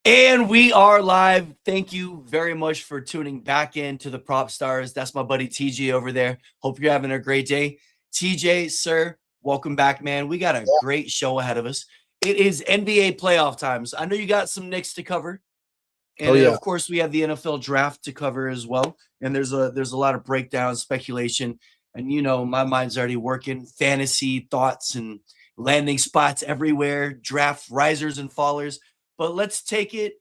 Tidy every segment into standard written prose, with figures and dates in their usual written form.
And we are live. Thank you very much for tuning back in to the Prop Stars. That's my buddy TJ over there. Hope you're having a great day. TJ, sir, welcome back, man. We got a great show ahead of us. It is NBA playoff times. I know you got some Knicks to cover. And then, of course, we have the NFL draft to cover as well. And there's a lot of breakdown, speculation. And my mind's already working. Fantasy thoughts and landing spots everywhere, draft risers and fallers. But let's take it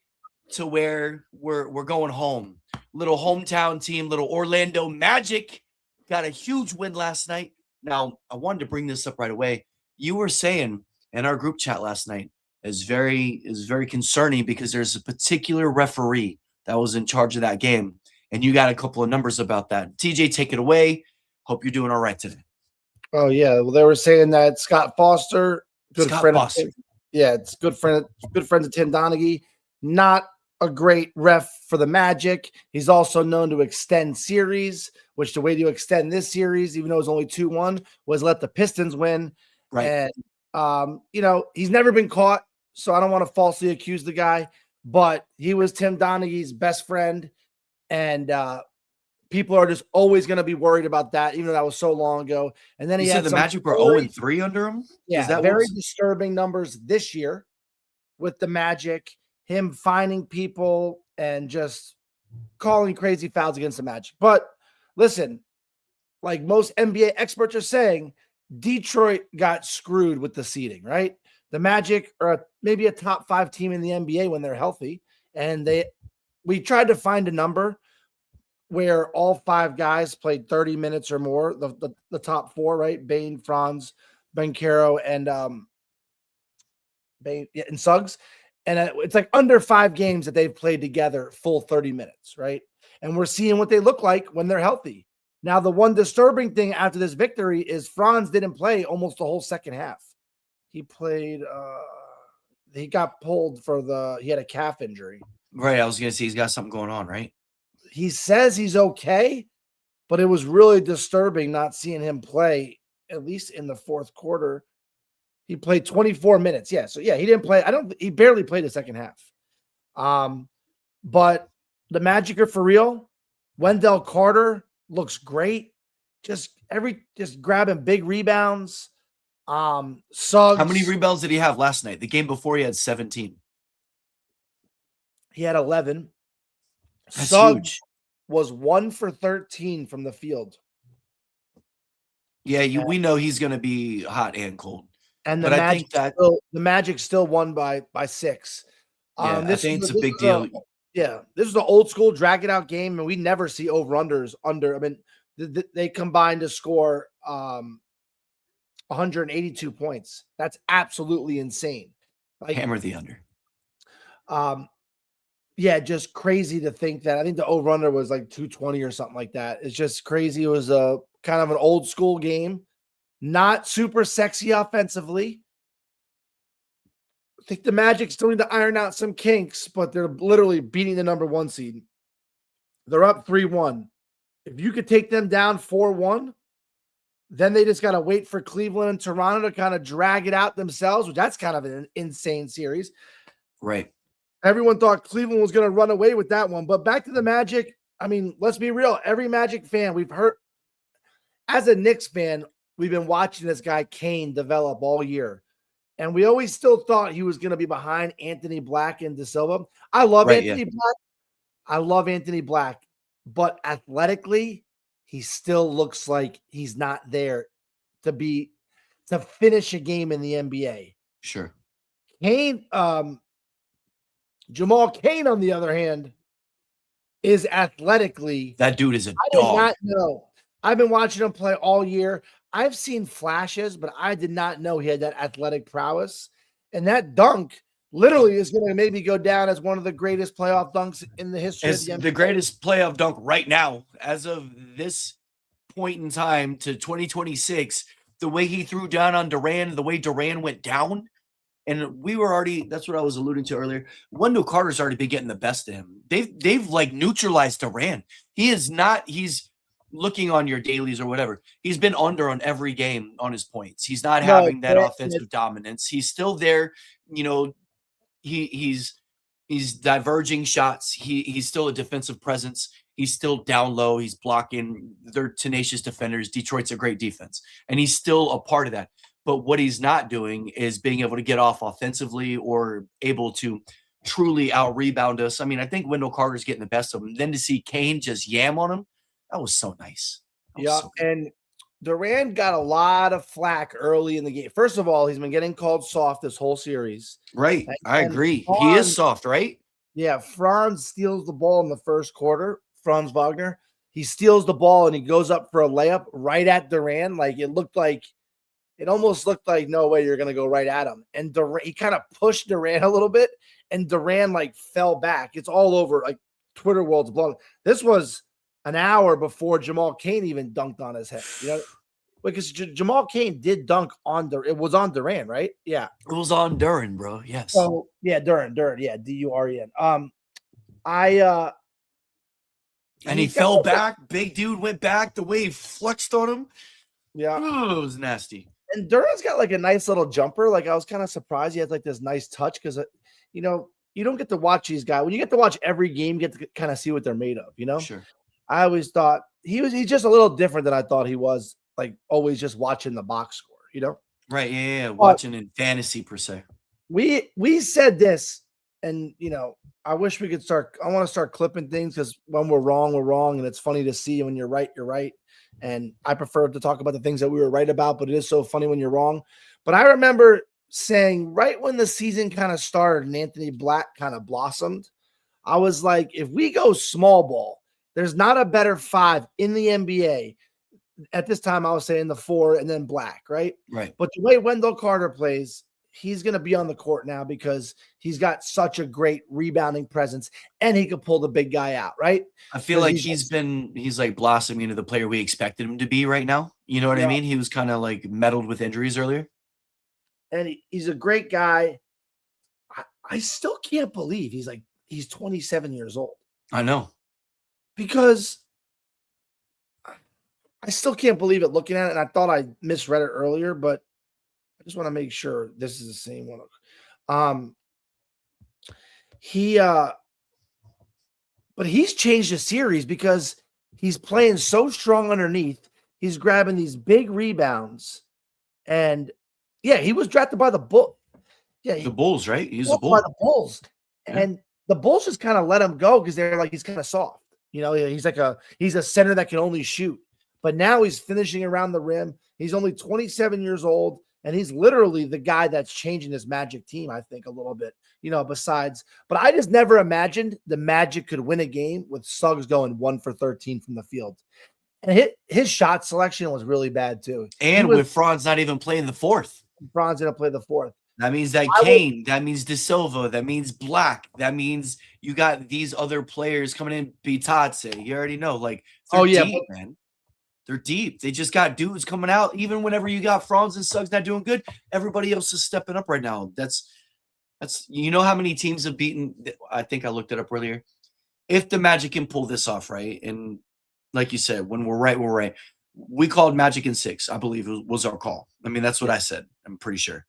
to where we're going home. Little hometown team, little Orlando Magic got a huge win last night. Now, I wanted to bring this up right away. You were saying in our group chat last night is very concerning because there's a particular referee that was in charge of that game, and you got a couple of numbers about that. TJ, take it away. Hope you're doing all right today. Oh yeah, well they were saying that Scott Foster, good friend of Tim, it's good friend of Tim Donaghy, not a great ref for the Magic. He's also known to extend series, which the way to extend this series, even though it was only 2-1, was let the Pistons win. Right. And he's never been caught, so I don't want to falsely accuse the guy, but he was Tim Donaghy's best friend, and people are just always going to be worried about that, even though that was so long ago. And then he said the Magic were 0-3 under him. Yeah, that very disturbing numbers this year with the Magic. Him finding people and just calling crazy fouls against the Magic. But listen, like most NBA experts are saying, Detroit got screwed with the seeding, right? The Magic are maybe a top 5 team in the NBA when they're healthy, and we tried to find a number where all 5 guys played 30 minutes or more, the top 4, right? Bane, Franz, Banchero, and Suggs. And it's like under 5 games that they've played together full 30 minutes, right? And we're seeing what they look like when they're healthy. Now, the one disturbing thing after this victory is Franz didn't play almost the whole second half. He played he got pulled he had a calf injury. Right, I was going to say he's got something going on, right? He says he's okay, but it was really disturbing not seeing him play, at least in the fourth quarter. He played 24 minutes. Yeah. So yeah, he didn't play. He barely played the second half. But the Magic are for real. Wendell Carter looks great. Just grabbing big rebounds. Suggs. How many rebounds did he have last night? The game before he had 17. He had 11. That's Suggs huge. Was 1 for 13 from the field. Yeah, we know he's going to be hot and cold. And the Magic still won by 6. Yeah, I think it's a big deal. This is the old school drag it out game, and we never see over-unders under. I mean, they combined to score 182 points. That's absolutely insane. Hammer the under. Yeah, just crazy to think that. I think the over-under was like 220 or something like that. It's just crazy. It was a kind of an old school game. Not super sexy offensively. I think the Magic still need to iron out some kinks, but they're literally beating the number 1 seed. They're up 3-1. If you could take them down 4-1, then they just got to wait for Cleveland and Toronto to kind of drag it out themselves, which that's kind of an insane series. Right. Everyone thought Cleveland was going to run away with that one. But back to the Magic, I mean, let's be real. Every Magic fan we've heard, as a Knicks fan, we've been watching this guy Kane develop all year. And we always still thought he was going to be behind Anthony Black and De Silva. I love Anthony Black. I love Anthony Black. But athletically, he still looks like he's not there to finish a game in the NBA. Sure. Kane, Jamal Cain, on the other hand, is athletically. That dude is a dog. I did not know. I've been watching him play all year. I've seen flashes, but I did not know he had that athletic prowess. And that dunk literally is going to maybe go down as one of the greatest playoff dunks in the history of the NBA. The greatest playoff dunk right now, as of this point in time to 2026, the way he threw down on Durant, the way Durant went down. And we were already, that's what I was alluding to earlier. Wendell Carter's already been getting the best of him. They've like neutralized Durant. He's looking on your dailies or whatever. He's been under on every game on his points. He's not having that offensive dominance. He's still there. You know, he's He's diverging shots. He's still a defensive presence. He's still down low. He's blocking. They're tenacious defenders. Detroit's a great defense, and he's still a part of that. But what he's not doing is being able to get off offensively or able to truly out rebound us. I mean, I think Wendell Carter's getting the best of him. Then to see Kane just yam on him, that was so nice. Yeah, and Durant got a lot of flack early in the game. First of all, he's been getting called soft this whole series. Right. I agree. He is soft, right? Yeah. Franz steals the ball in the first quarter. Franz Wagner. He steals the ball and he goes up for a layup right at Durant. Like it almost looked like no way you're going to go right at him. And Durant, he kind of pushed Durant a little bit and Durant like fell back. It's all over. Like Twitter world's blown. This was an hour before Jamal Cain even dunked on his head, you know, because Jamal Cain did dunk on it was on Durant, right? Yeah, it was on Duren, bro. Yes. So yeah, Duren, yeah, Duren. And he fell back. Big dude went back. The way he flexed on him, yeah, it was nasty. And Duren's got like a nice little jumper. Like I was kind of surprised he had like this nice touch because you know you don't get to watch these guys when you get to watch every game. You get to kind of see what they're made of, you know. Sure. I always thought he's just a little different than I thought he was, like always just watching the box score, you know? Right. Yeah. Watching in fantasy per se. We said this, and you know, I wish we could start. I want to start clipping things because when we're wrong, and it's funny to see when you're right, you're right. And I prefer to talk about the things that we were right about, but it is so funny when you're wrong. But I remember saying right when the season kind of started and Anthony Black kind of blossomed, I was like, if we go small ball, there's not a better 5 in the NBA. At this time, I was saying the 4 and then Black, right? Right. But the way Wendell Carter plays, he's going to be on the court now because he's got such a great rebounding presence and he could pull the big guy out, right? I feel like he's like blossoming into the player we expected him to be right now. You know what I mean? He was kind of like meddled with injuries earlier. And he's a great guy. I still can't believe he's 27 years old. I know. Because I still can't believe it looking at it. And I thought I misread it earlier, but I just want to make sure this is the same one. But he's changed the series because he's playing so strong underneath. He's grabbing these big rebounds. And yeah, he was drafted by the Bulls. Yeah, the Bulls, right? He's a Bull. By the Bulls. Yeah. And the Bulls just kind of let him go because they're like, he's kind of soft. You know, he's a center that can only shoot. But now he's finishing around the rim. He's only 27 years old, and he's literally the guy that's changing this Magic team, I think, a little bit, you know, but I just never imagined the Magic could win a game with Suggs going 1 for 13 from the field. And his shot selection was really bad, too. And with Franz not even playing the 4th. Franz didn't play the 4th. That means that Kane, that means De Silva, that means Black, that means you got these other players coming in, Bitadze. You already know, like, deep, man. They're deep. They just got dudes coming out. Even whenever you got Franz and Suggs not doing good, everybody else is stepping up right now. That's you know how many teams have beaten. I think I looked it up earlier. If the Magic can pull this off, right, and like you said, when we're right, we're right. We called Magic in 6, I believe was our call. I mean, that's what I said. I'm pretty sure.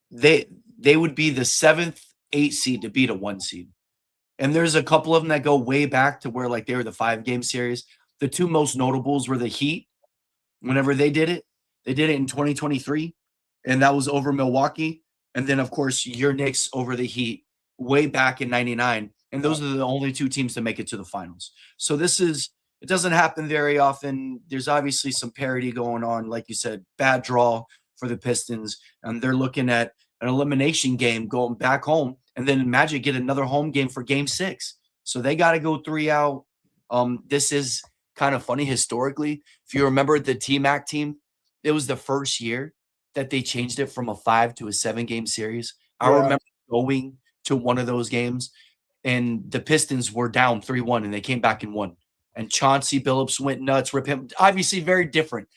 They would be the 7th, 8th seed to beat a 1 seed. And there's a couple of them that go way back to where like they were the 5-game series. The 2 most notables were the Heat. Whenever they did it in 2023, and that was over Milwaukee. And then of course your Knicks over the Heat way back in 99. And those are the only 2 teams to make it to the finals. So it doesn't happen very often. There's obviously some parity going on. Like you said, bad draw for the Pistons, and they're looking at an elimination game going back home, and then Magic get another home game for game 6. So they got to go 3 out. This is kind of funny historically. If you remember the T-Mac team, it was the first year that they changed it from a 5 to a 7-game series. I remember going to one of those games, and the Pistons were down 3-1, and they came back and won. And Chauncey Billups went nuts, rip him. Obviously very different,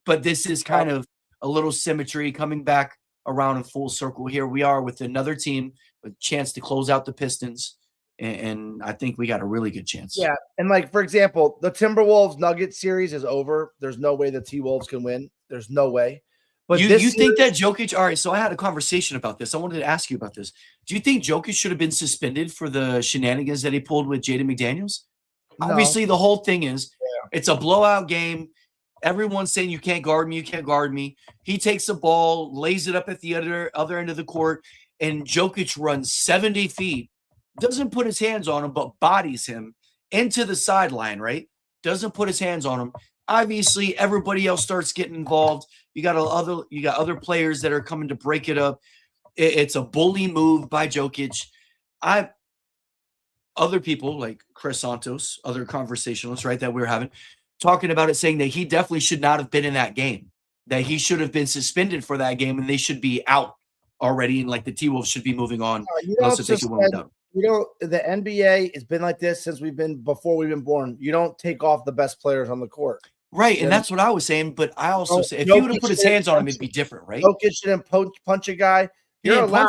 but this is kind of a little symmetry coming back around in full circle. Here we are with another team with a chance to close out the Pistons. And I think we got a really good chance. Yeah. And like, for example, the Timberwolves Nuggets series is over. There's no way the T-Wolves can win. There's no way. But you think that Jokic? All right, so I had a conversation about this. I wanted to ask you about this. Do you think Jokic should have been suspended for the shenanigans that he pulled with Jaden McDaniels? No. Obviously, the whole thing is it's a blowout game. Everyone's saying you can't guard me, you can't guard me. He takes the ball, lays it up at the other end of the court, and Jokic runs 70 feet, doesn't put his hands on him, but bodies him into the sideline, right? Doesn't put his hands on him. Obviously, everybody else starts getting involved. You got other players that are coming to break it up. It's a bully move by Jokic. Other people like Chris Santos, other conversationalists, right, that we were having, talking about it, saying that he definitely should not have been in that game, that he should have been suspended for that game, and they should be out already, and like the T-Wolves should be moving on. The NBA has been like this since before we've been born. You don't take off the best players on the court. Right, and that's what I was saying, but I also say if he would have put his hands on him, it'd be different, right? Jokic shouldn't punch a guy. You're allowed.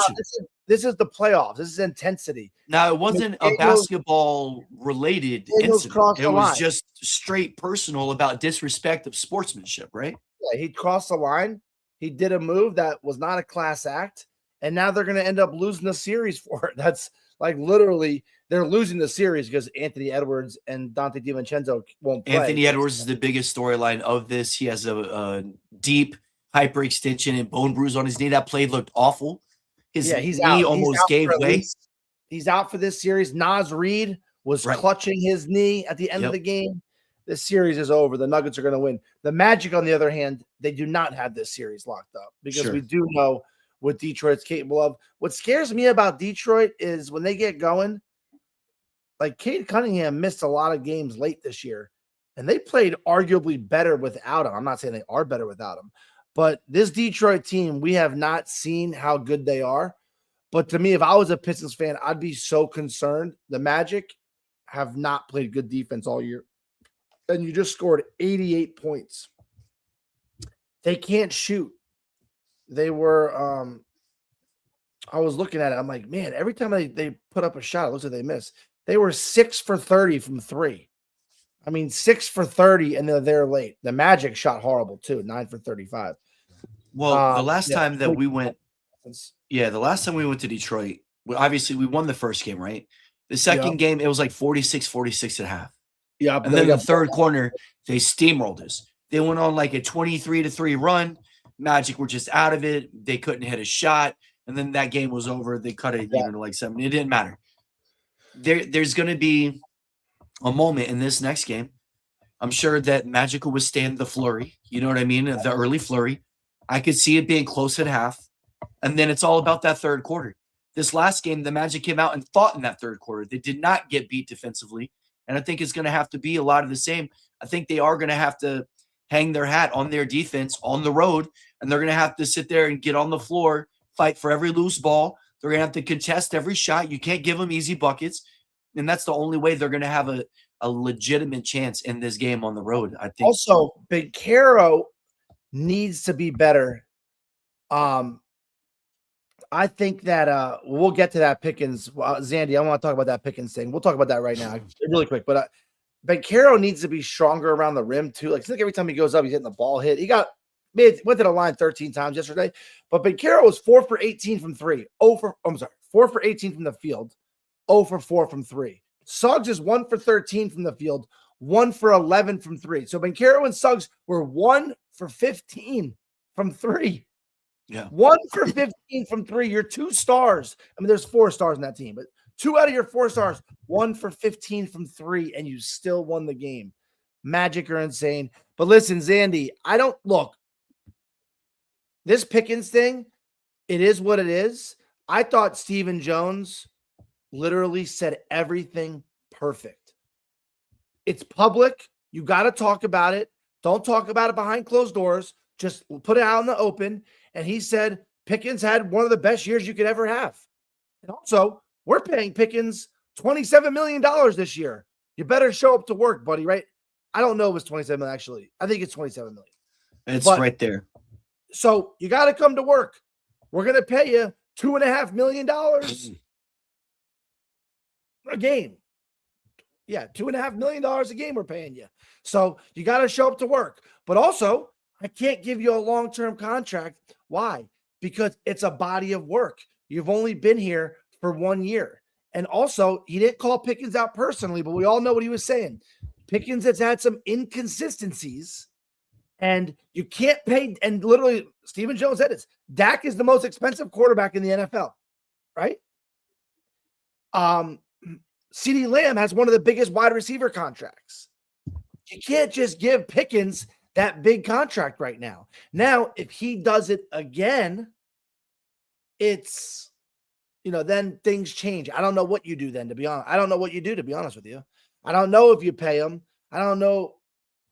This is the playoffs. This is intensity. Now, it wasn't a basketball-related incident. It was just straight personal about disrespect of sportsmanship, right? Yeah, he crossed the line. He did a move that was not a class act, and now they're going to end up losing the series for it. That's like literally they're losing the series because Anthony Edwards and Dante DiVincenzo won't play. Anthony Edwards is the biggest storyline of this. He has a deep hyperextension and bone bruise on his knee. That play looked awful. His knee almost gave way. He's out for this series. Naz Reid was clutching his knee at the end of the game. This series is over. The Nuggets are going to win. The Magic, on the other hand, they do not have this series locked up because we do know what Detroit's capable of. What scares me about Detroit is when they get going, like Cade Cunningham missed a lot of games late this year, and they played arguably better without him. I'm not saying they are better without him. But this Detroit team, we have not seen how good they are. But to me, if I was a Pistons fan, I'd be so concerned. The Magic have not played good defense all year. And you just scored 88 points. They can't shoot. They were I was looking at it. I'm like, man, every time they put up a shot, it looks like they miss. They were 6 for 30 from 3. I mean, 6 for 30, and they're there late. The Magic shot horrible, too, 9 for 35. Well, the last time that we went to Detroit, obviously we won the first game, right? The second game, it was like 46-46 at half. Yeah. And then the third quarter, they steamrolled us. They went on like a 23-3 run. Magic were just out of it. They couldn't hit a shot. And then that game was over. They cut it even to like 7. It didn't matter. There's going to be a moment in this next game. I'm sure that Magic will withstand the flurry. You know what I mean? The early flurry. I could see it being close at half. And then it's all about that third quarter. This last game, the Magic came out and fought in that third quarter. They did not get beat defensively. And I think it's going to have to be a lot of the same. I think they are going to have to hang their hat on their defense on the road. And they're going to have to sit there and get on the floor, fight for every loose ball. They're going to have to contest every shot. You can't give them easy buckets. And that's the only way they're going to have a legitimate chance in this game on the road, I think. Also, Banchero needs to be better. I think that we'll get to that Pickens. Zandy, I want to talk about that Pickens thing. We'll talk about that right now really quick. But Banchero needs to be stronger around the rim, too. Like, every time he goes up, he's getting the ball hit. Went to the line 13 times yesterday. But Banchero was 4 for 18 from 3. 4 for 18 from the field. 0 for 4 from 3. Suggs is 1 for 13 from the field, 1 for 11 from 3. So Banchero and Suggs were 1 for 15 from 3. Yeah. 1 for 15 from 3. You're 2 stars. I mean, there's 4 stars in that team, but 2 out of your 4 stars, 1 for 15 from 3, and you still won the game. Magic are insane. But listen, Zandy, this Pickens thing, it is what it is. I thought Stephen Jones literally said everything perfect. It's public. You got to talk about it. Don't talk about it behind closed doors. Just put it out in the open. And he said Pickens had one of the best years you could ever have. And also, we're paying Pickens $27 million this year. You better show up to work, buddy, right? I don't know if it's 27 million, actually. I think it's 27 million. It's right there. So you got to come to work. We're going to pay you $2.5 million a game. Yeah, $2.5 million a game we're paying you. So you got to show up to work. But also, I can't give you a long-term contract. Why? Because it's a body of work. You've only been here for 1 year. And also, he didn't call Pickens out personally, but we all know what he was saying. Pickens has had some inconsistencies, and you can't pay. And literally, Stephen Jones said this: Dak is the most expensive quarterback in the NFL, right? CeeDee Lamb has one of the biggest wide receiver contracts. You can't just give Pickens that big contract right now. Now, if he does it again, it's, then things change. I don't know what you do then, to be honest. I don't know what you do, to be honest with you. I don't know if you pay him. I don't know,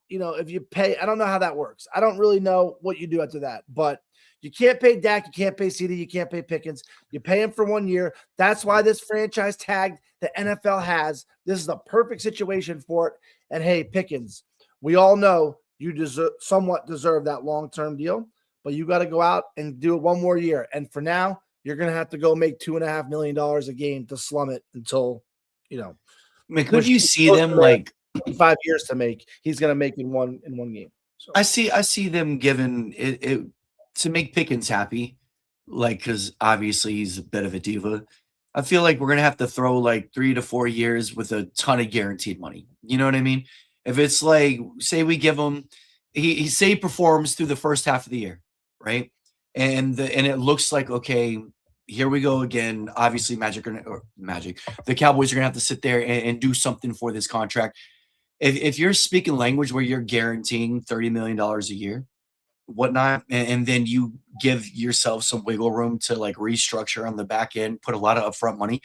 if you pay. I don't know how that works. I don't really know what you do after that. But you can't pay Dak. You can't pay CeeDee. You can't pay Pickens. You pay him for 1 year. That's why this franchise tag the NFL has. This is the perfect situation for it. And hey, Pickens, we all know you somewhat deserve that long-term deal, but you got to go out and do it 1 more year. And for now, you're going to have to go make $2.5 million a game to slum it until, I mean, could you see them like 5 years to make? He's going to make in one game. So I see them giving it to make Pickens happy, like, because obviously he's a bit of a diva. I feel like we're gonna have to throw like 3 to 4 years with a ton of guaranteed money. You know what I mean? If it's like, say we give him, he performs through the first half of the year, right? And it looks like, okay, here we go again. Obviously, the Cowboys are gonna have to sit there and do something for this contract. If you're speaking language where you're guaranteeing $30 million a year, whatnot, and then you give yourself some wiggle room to like restructure on the back end, put a lot of upfront money,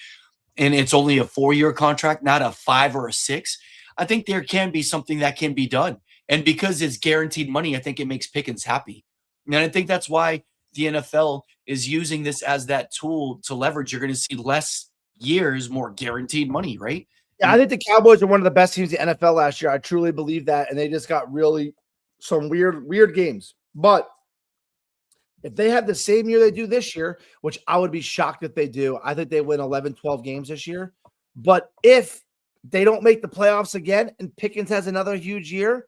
and it's only a 4-year contract, not a 5 or a 6. I think there can be something that can be done. And because it's guaranteed money, I think it makes Pickens happy. And I think that's why the NFL is using this as that tool to leverage. You're going to see less years, more guaranteed money, right? yeah, I think the Cowboys are one of the best teams in the NFL last year. I truly believe that, and they just got really some weird games. But if they have the same year they do this year, which I would be shocked if they do, I think they win 11, 12 games this year. But if they don't make the playoffs again and Pickens has another huge year,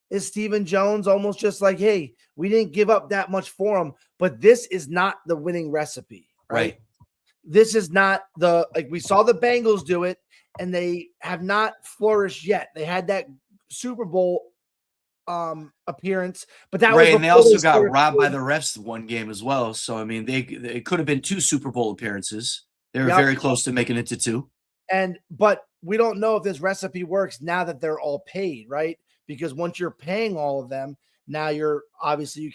is Stephen Jones almost just like, hey, we didn't give up that much for him, but this is not the winning recipe, right? This is not like we saw the Bengals do it, and they have not flourished yet. They had that Super Bowl appearance, but that was and they also got robbed by the refs one game as well. So I mean, it could have been 2 Super Bowl appearances. They were very close to making it to 2. But we don't know if this recipe works now that they're all paid, right? Because once you're paying all of them, now you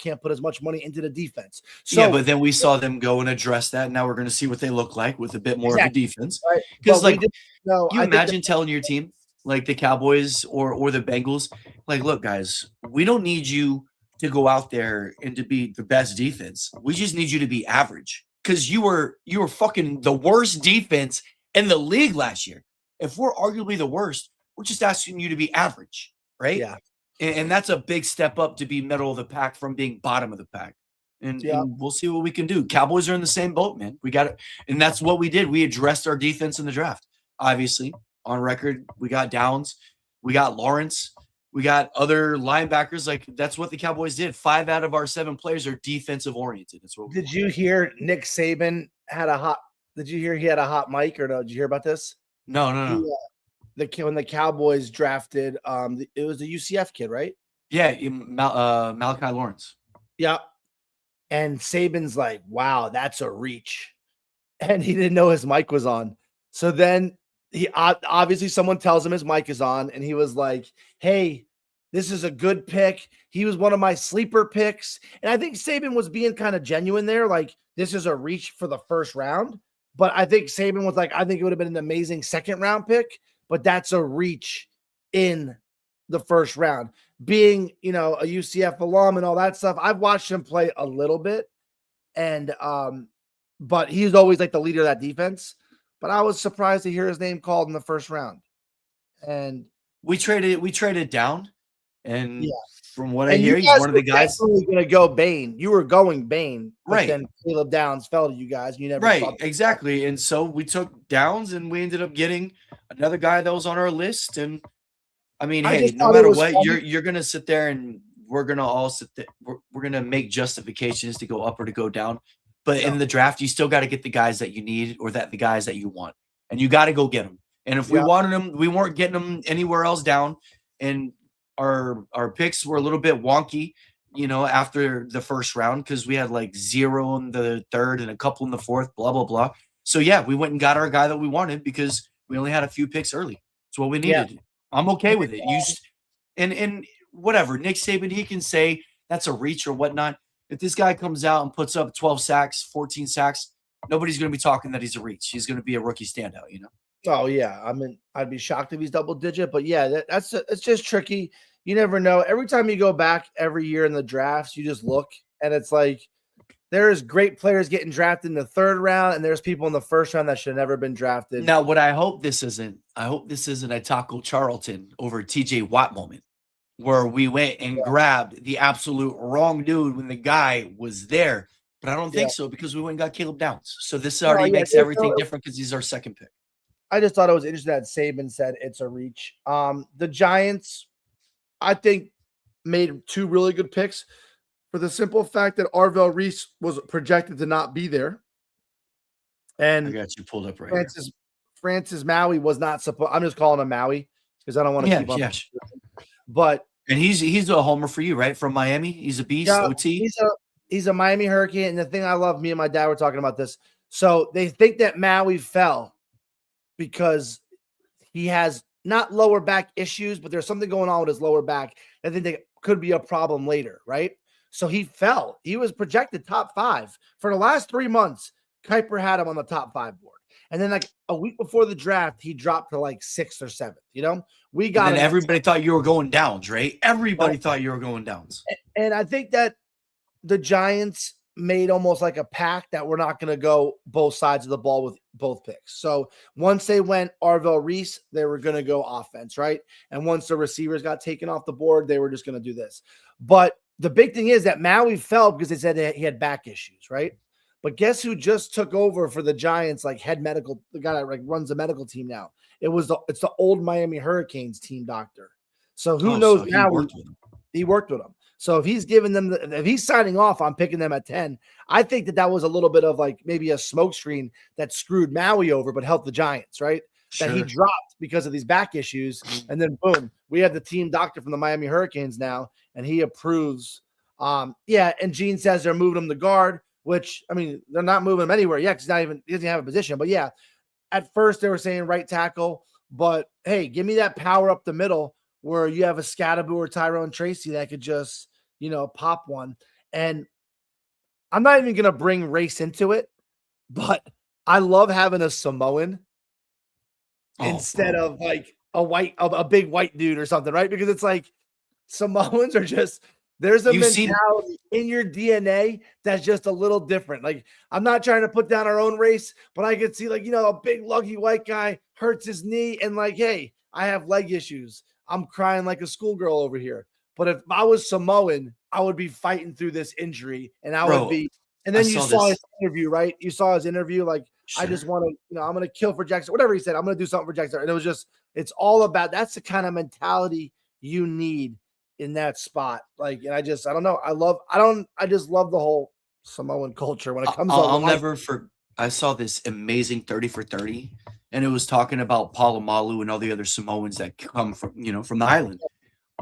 can't put as much money into the defense. So, yeah, but then we saw them go and address that. Now we're going to see what they look like with a bit more of a defense. Because right. you imagine telling your team, like the Cowboys or the Bengals, like, look, guys, we don't need you to go out there and to be the best defense. We just need you to be average, because you were fucking the worst defense in the league last year. If we're arguably the worst, we're just asking you to be average, right? Yeah. And that's a big step up to be middle of the pack from being bottom of the pack. And we'll see what we can do. Cowboys are in the same boat, man. We got it. And that's what we did. We addressed our defense in the draft, obviously. On record, we got Downs, we got Lawrence, we got other linebackers. Like, that's what the Cowboys did. 5 out of our 7 players are defensive oriented. That's what. Did you hear Nick Saban had a hot? Did you hear he had a hot mic, or no? Did you hear about this? No. When the Cowboys drafted, it was the UCF kid, right? Yeah, Malachi Lawrence. Yeah, and Saban's like, "Wow, that's a reach," and he didn't know his mic was on. So then he obviously someone tells him his mic is on, and he was like, "Hey, this is a good pick. He was one of my sleeper picks." And I think Saban was being kind of genuine there, like, this is a reach for the first round. But I think Saban was like, I think it would have been an amazing second round pick, but that's a reach in the first round. Being, a UCF alum and all that stuff, I've watched him play a little bit, and but he's always like the leader of that defense. But I was surprised to hear his name called in the first round. And we traded down, and from what I hear, he's one of the guys going to go Bain. You were going Bain, but right? Then Caleb Downs fell to you guys. You never exactly. And so we took Downs, and we ended up getting another guy that was on our list. And I mean, hey, no matter what, you're going to sit there and we're gonna all sit there, we're gonna make justifications to go up or to go down. But Yeah. in the draft, you still got to get the guys that you need or that the guys that you want, and you got to go get them. And if we Yeah. wanted them, we weren't getting them anywhere else down. And our picks were a little bit wonky, after the first round because we had like 0 in the third and a couple in the fourth, blah blah blah. So yeah, we went and got our guy that we wanted because we only had a few picks early. It's what we Yeah. needed. I'm okay with it. And whatever Nick Saban, he can say that's a reach or whatnot. If this guy comes out and puts up 12 sacks, 14 sacks, nobody's going to be talking that he's a reach. He's going to be a rookie standout. Oh yeah, I mean, I'd be shocked if he's double digit, but yeah, it's just tricky. You never know. Every time you go back every year in the drafts, you just look and it's like there's great players getting drafted in the third round, and there's people in the first round that should have never been drafted. Now, what I hope this isn't a Taco Charlton over TJ Watt moment where we went and grabbed the absolute wrong dude when the guy was there. But I don't think so because we went and got Caleb Downs. So this already makes everything different because he's our second pick. I just thought it was interesting that Saban said it's a reach. The Giants, I think, made 2 really good picks for the simple fact that Arvell Reese was projected to not be there. And I got you pulled up right Francis Maui was not supposed. I'm just calling him Maui because I don't want to keep up. Yeah. But he's a homer for you, right? From Miami. He's a beast. Yeah, OT. He's a Miami Hurricane. And the thing I love, me and my dad were talking about this. So they think that Maui fell because he has not lower back issues, but there's something going on with his lower back. I think that could be a problem later, right? So he fell. He was projected top 5 for the last 3 months. Kuiper had him on the top 5 board. And then like a week before the draft, he dropped to like 6th or 7th. We got and then everybody thought you were going downs, right? Everybody thought you were going downs. And I think that the Giants made almost like a pact that we're not going to go both sides of the ball with both picks. So once they went Arvell Reese, they were going to go offense, right? And once the receivers got taken off the board, they were just going to do this. But the big thing is that Maui fell because they said he had back issues, right? But guess who just took over for the Giants, like head medical, the guy that like runs the medical team now? It's the old Miami Hurricanes team doctor. So who knows now? He worked with them. So if he's giving them, if he's signing off on picking them at 10, I think that was a little bit of like maybe a smokescreen that screwed Maui over, but helped the Giants, right? Sure. That he dropped because of these back issues. And then boom, we have the team doctor from the Miami Hurricanes now, and he approves. And Gene says they're moving him to guard, which, I mean, they're not moving him anywhere yet because he doesn't have a position. But yeah, at first they were saying right tackle, but hey, give me that power up the middle where you have a Scatterbo or Tyrone Tracy that could just, pop one. And I'm not even going to bring race into it, but I love having a Samoan instead of like a big white dude or something, right? Because it's like Samoans are just, there's a mentality in your DNA that's just a little different. Like, I'm not trying to put down our own race, but I could see like, a big luggy white guy hurts his knee and like, hey, I have leg issues. I'm crying like a schoolgirl over here. But if I was Samoan, I would be fighting through this injury and would be. And then you saw his interview, right? You saw his interview. Like, sure. I just want to, I'm going to kill for Jackson, whatever he said. I'm going to do something for Jackson. And it was just, it's all about, that's the kind of mentality you need in that spot. Like, and I don't know. I just love the whole Samoan culture when it comes to I saw this amazing 30 for 30, and it was talking about Palomalu and all the other Samoans that come from, from the island.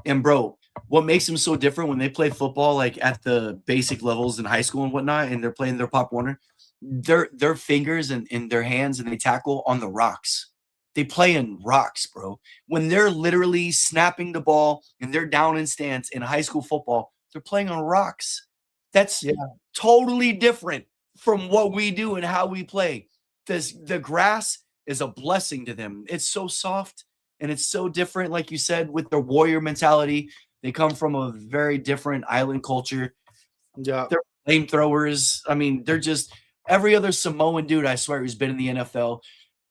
And bro, what makes them so different when they play football, like at the basic levels in high school and whatnot, and they're playing their Pop Warner, their fingers and their hands, and they tackle on the rocks. They play in rocks, bro. When they're literally snapping the ball and they're down in stance in high school football, they're playing on rocks. That's totally different from what we do and how we play. The grass is a blessing to them. It's so soft and it's so different, like you said, with the warrior mentality. They come from a very different island culture. Yeah. They're flamethrowers. I mean, they're just every other Samoan dude, I swear, who's been in the NFL.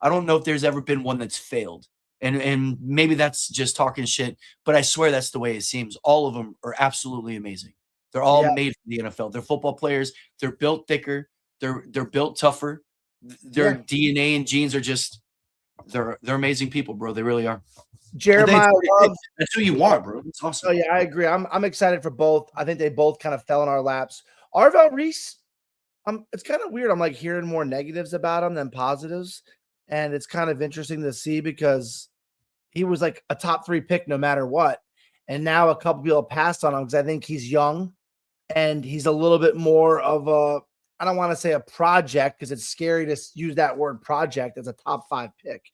I don't know if there's ever been one that's failed. And maybe that's just talking shit, but I swear that's the way it seems. All of them are absolutely amazing. They're all made for the NFL. They're football players. They're built thicker. They're built tougher. Their DNA and genes are just they're amazing people, bro. They really are. Jeremiah Love. That's who you want, bro. It's awesome. Oh yeah, I agree. I'm excited for both. I think they both kind of fell in our laps. Arvell Reese, it's kind of weird. I'm like hearing more negatives about him than positives, and it's kind of interesting to see because he was like a top 3 pick no matter what, and now a couple people passed on him because I think he's young and he's a little bit more of a, I don't want to say a project because it's scary to use that word project as a top 5 pick,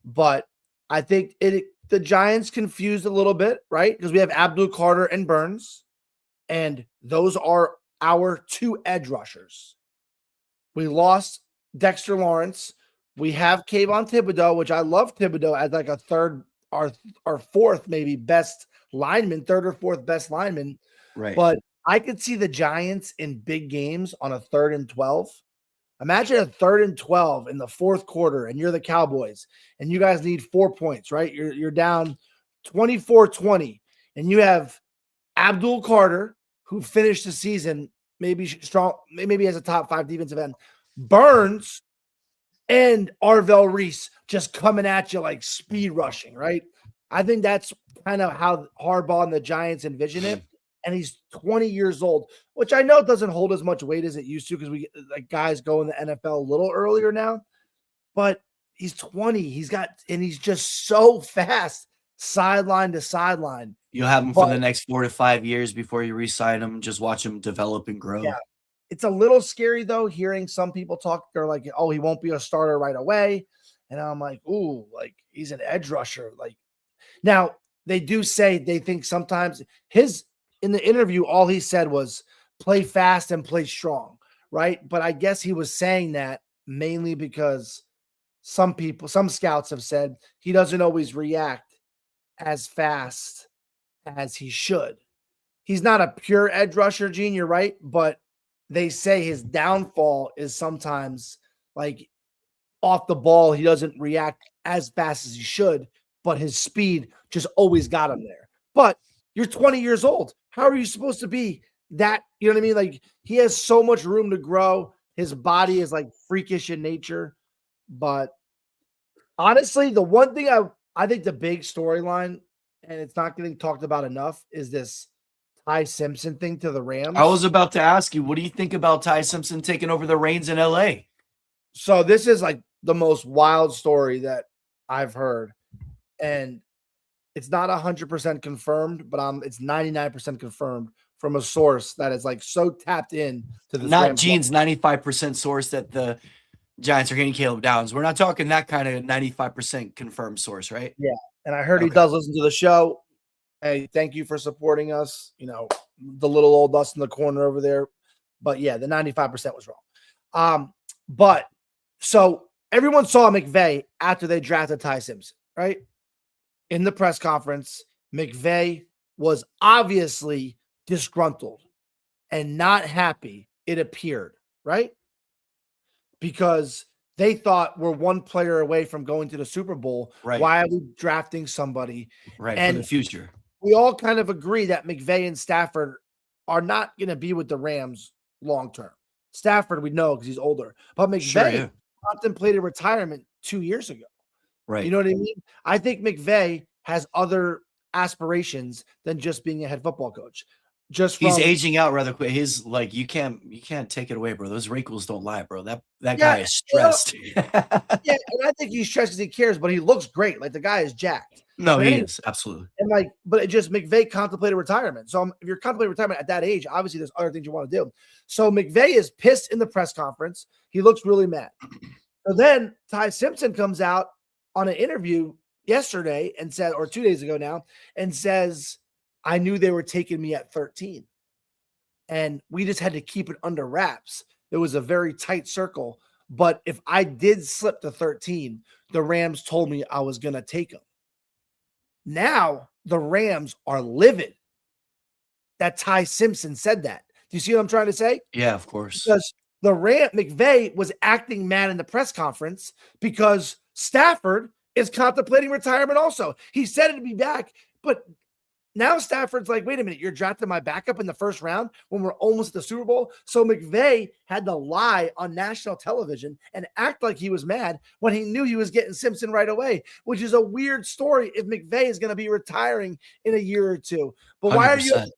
but I think the Giants confused a little bit, right? Because we have Abdul Carter and Burns, and those are our 2 edge rushers. We lost Dexter Lawrence. We have Kayvon Thibodeau, which I love Thibodeau as like a third, our 4th maybe best lineman, 3rd or 4th best lineman. Right. But I could see the Giants in big games on a 3rd and 12. Imagine a 3rd and 12 in the 4th quarter, and you're the Cowboys, and you guys need 4 points, right? You're down 24-20, and you have Abdul Carter, who finished the season maybe strong, maybe as a top 5 defensive end, Burns, and Arvell Reese just coming at you like speed rushing, right? I think that's kind of how Harbaugh and the Giants envision it. And he's 20 years old, which I know doesn't hold as much weight as it used to because we like guys go in the NFL a little earlier now. But he's 20. He's just so fast, sideline to sideline. You'll have him for the next 4 to 5 years before you re-sign him. Just watch him develop and grow. Yeah. It's a little scary though, hearing some people talk. They're like, "Oh, he won't be a starter right away," and I'm like, "Ooh, like he's an edge rusher." Like now they do say they think sometimes in the interview, all he said was play fast and play strong, right? But I guess he was saying that mainly because some scouts have said he doesn't always react as fast as he should. He's not a pure edge rusher, Gene, you're right, but they say his downfall is sometimes like off the ball. He doesn't react as fast as he should, but his speed just always got him there. But you're 20 years old. How are you supposed to be that? You know what I mean? Like he has so much room to grow. His body is like freakish in nature. But honestly, the one thing I think the big storyline, and it's not getting talked about enough, is this Ty Simpson thing to the Rams. I was about to ask you, what do you think about Ty Simpson taking over the reins in LA? So this is like the most wild story that I've heard. And it's not 100% confirmed, but it's 99% confirmed from a source that is like so tapped in to the not Gene's 95% source that the Giants are getting Caleb Downs. We're not talking that kind of 95% confirmed source, right? Yeah. And I heard he does listen to the show. Hey, thank you for supporting us. You know, the little old us in the corner over there. But yeah, the 95% was wrong. But so everyone saw McVay after they drafted Ty Simpson, right? In the press conference, McVay was obviously disgruntled and not happy, it appeared, right? Because they thought we're one player away from going to the Super Bowl. Right. Why are we drafting somebody? Right, and for the future. We all kind of agree that McVay and Stafford are not going to be with the Rams long term. Stafford, we know because he's older. But McVay contemplated retirement 2 years ago. Right. You know what I mean? I think McVay has other aspirations than just being a head football coach. He's aging out rather quick. His like you can't take it away, bro. Those wrinkles don't lie, bro. That guy is stressed. Yeah, and I think he's stressed because he cares, but he looks great. Like the guy is jacked. No, he is absolutely. And like, but it just McVay contemplated retirement. So if you're contemplating retirement at that age, obviously there's other things you want to do. So McVay is pissed in the press conference. He looks really mad. So then Ty Simpson comes out on an interview yesterday and said, or 2 days ago now, and says, I knew they were taking me at 13. And we just had to keep it under wraps. It was a very tight circle. But if I did slip to 13, the Rams told me I was going to take him. Now the Rams are livid that Ty Simpson said that. Do you see what I'm trying to say? Yeah, of course. Because McVay was acting mad in the press conference because Stafford is contemplating retirement also. He said it'd be back, but Now Stafford's like, wait a minute, you're drafting my backup in the first round when we're almost at the Super Bowl. So McVay had to lie on national television and act like he was mad when he knew he was getting Simpson right away, which is a weird story if McVay is going to be retiring in a year or two. But why are you 100%.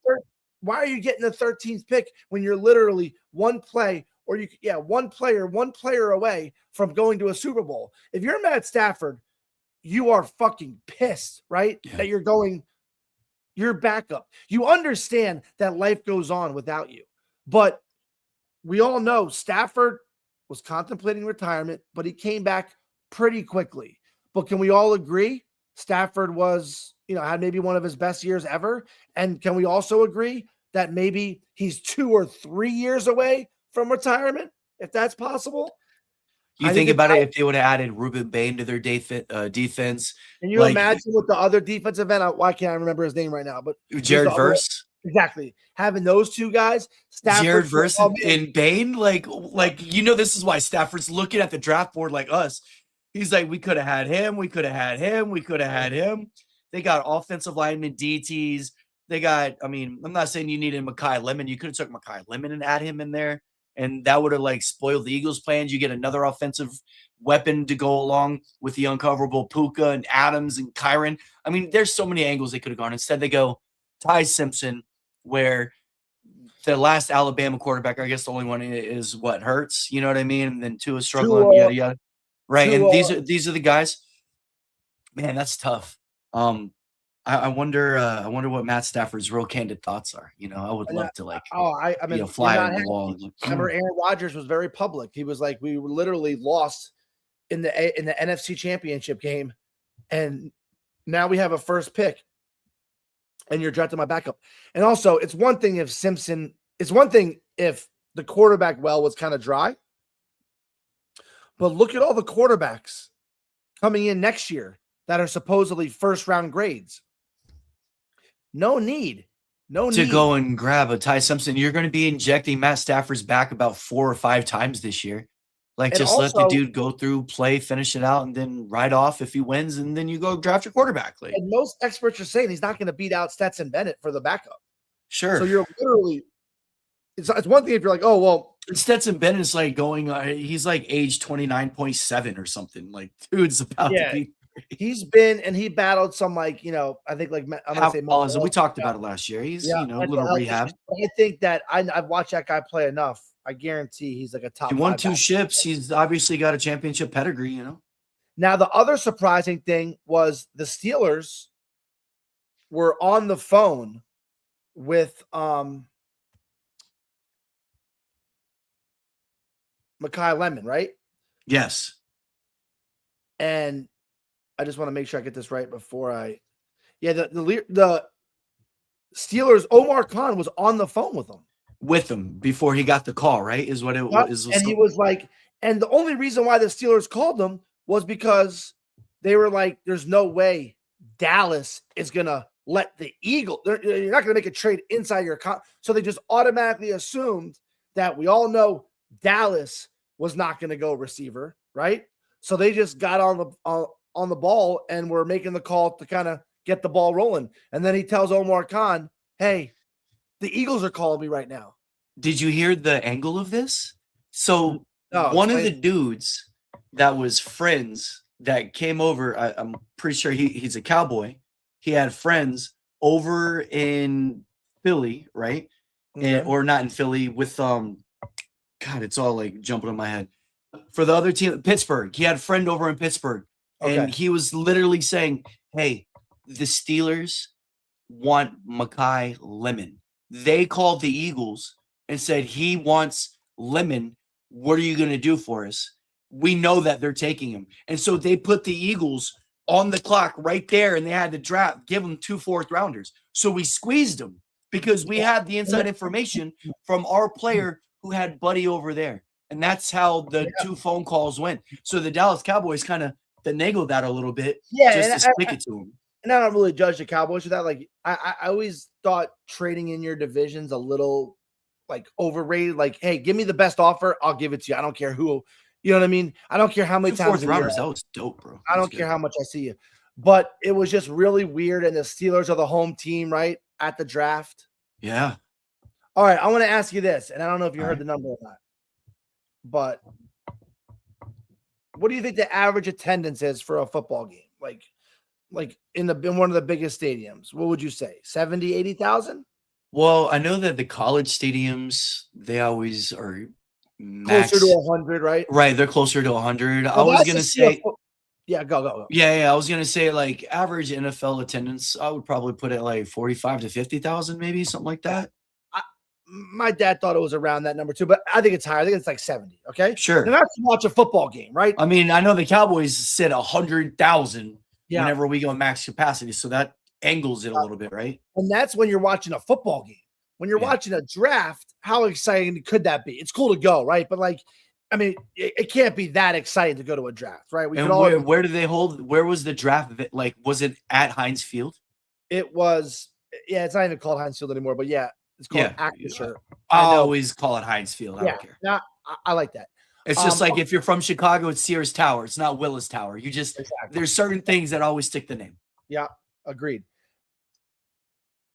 why are you getting the 13th pick when you're literally one player away from going to a Super Bowl? If you're Matt Stafford, you are fucking pissed, right? Yeah. That you're going your backup. You understand that life goes on without you. But we all know Stafford was contemplating retirement, but he came back pretty quickly. But can we all agree Stafford was, had maybe one of his best years ever? And can we also agree that maybe he's 2 or 3 years away from retirement, if that's possible? You think about it, if they would have added Ruben Bain to their defense. Can you imagine what the other defensive end? Why can't I remember his name right now? But Jared Verse. Exactly. Having those two guys, Stafford, Jared Verse and Bain, this is why Stafford's looking at the draft board like us. He's like, we could have had him. We could have had him. We could have had him. They got offensive linemen, DTs. They got, I'm not saying you needed Mekhi Lemon. You could have took Mekhi Lemon and add him in there. And that would have spoiled the Eagles' plans. You get another offensive weapon to go along with the uncoverable Puka and Adams and Kyron. There's so many angles they could have gone. Instead, they go Ty Simpson, where the last Alabama quarterback, I guess the only one is what Hurts. You know what I mean? And then Tua struggling, yada yada. Right. And these are the guys. Man, that's tough. I wonder what Matt Stafford's real candid thoughts are. I would love to fly on the wall. Remember, Aaron Rodgers was very public. He was like, we were literally lost in the NFC Championship game, and now we have a first pick, and you're drafting my backup. And also, it's one thing if the quarterback well was kind of dry, but look at all the quarterbacks coming in next year that are supposedly first round grades. No need to go and grab a Ty Simpson. You're going to be injecting Matt Stafford's back about 4 or 5 times this year. Let the dude go through, play, finish it out, and then ride off if he wins, and then you go draft your quarterback. And most experts are saying he's not going to beat out Stetson Bennett for the backup. Sure. So you're literally it's one thing if you're like, oh well, Stetson Bennett is going. He's age 29.7 or something. Dude's about to be. He's been and he battled some I think I'm gonna say we talked about it last year. He's a little rehab. I think that I've watched that guy play enough. I guarantee he's a top. He won 2 ships. He's obviously got a championship pedigree. Now the other surprising thing was the Steelers were on the phone with Mekhi Lemon, right? Yes. And I just want to make sure I get this right before the Steelers, Omar Khan was on the phone with him before he got the call, right? Is what it was. And he was like, and the only reason why the Steelers called him was because they were like, there's no way Dallas is going to let the Eagles, you're not going to make a trade inside your so they just automatically assumed that we all know Dallas was not going to go receiver, right? So they just got on the ball and we're making the call to kind of get the ball rolling. And then he tells Omar Khan, hey, the Eagles are calling me right now. Did you hear the angle of this? So one of the dudes that was friends that came over, I'm pretty sure he's a Cowboy. He had friends over in Philly, right? Okay. Or not in Philly with, God, it's all jumping in my head. For the other team, Pittsburgh. He had a friend over in Pittsburgh. Okay. And he was literally saying, hey, the Steelers want Mekhi Lemon. They called the Eagles and said, he wants Lemon. What are you going to do for us? We know that they're taking him. And so they put the Eagles on the clock right there, and they had to draft, give them 2 4th-rounders. So we squeezed them because we had the inside information from our player who had Buddy over there. And that's how the 2 phone calls went. So the Dallas Cowboys kind of finagled that a little bit, just to stick it to him. And I don't really judge the Cowboys for that. I always thought trading in your division's a little overrated. Hey, give me the best offer, I'll give it to you. I don't care who. You know what I mean? I don't care how many 2 4th-rounders. That was dope, bro. I don't care how much I see you. but it was just really weird. And the Steelers are the home team, right? At the draft. Yeah. All right. I want to ask you this, and I don't know if you All heard right. the number or not, but what do you think the average attendance is for a football game? Like in one of the biggest stadiums, what would you say? 70, 80,000? Well, I know that the college stadiums, they always are Closer to max. 100, right? Right, they're closer to 100. I Well, was that's gonna to see a say, yeah, go. yeah, I was gonna say like average NFL attendance, I would probably put it like 45 to 50,000, maybe something like that. I, my dad thought it was around that number too, but I think it's higher. I think it's like 70. Okay. Sure. Now that's to watch a football game, right? I mean, I know the Cowboys said 100,000 Yeah. whenever we go max capacity, so that angles it a little bit, right? And that's when you're watching a football game. When you're Yeah. watching a draft, how exciting could that be? It's cool to go, right? But like, I mean, it can't be that exciting to go to a draft, right? We And could all where do they hold? Where was the draft? Like, was it at Heinz Field? it was yeah, it's not even called Heinz Field anymore, but yeah, it's called Yeah. Acrisure. I I know. always call it Heinz Field. I Yeah, don't care. yeah, I like that. It's just like Okay. if you're from Chicago, it's Sears Tower. It's not Willis Tower. You just Exactly. there's certain things that always stick the name. Yeah, agreed.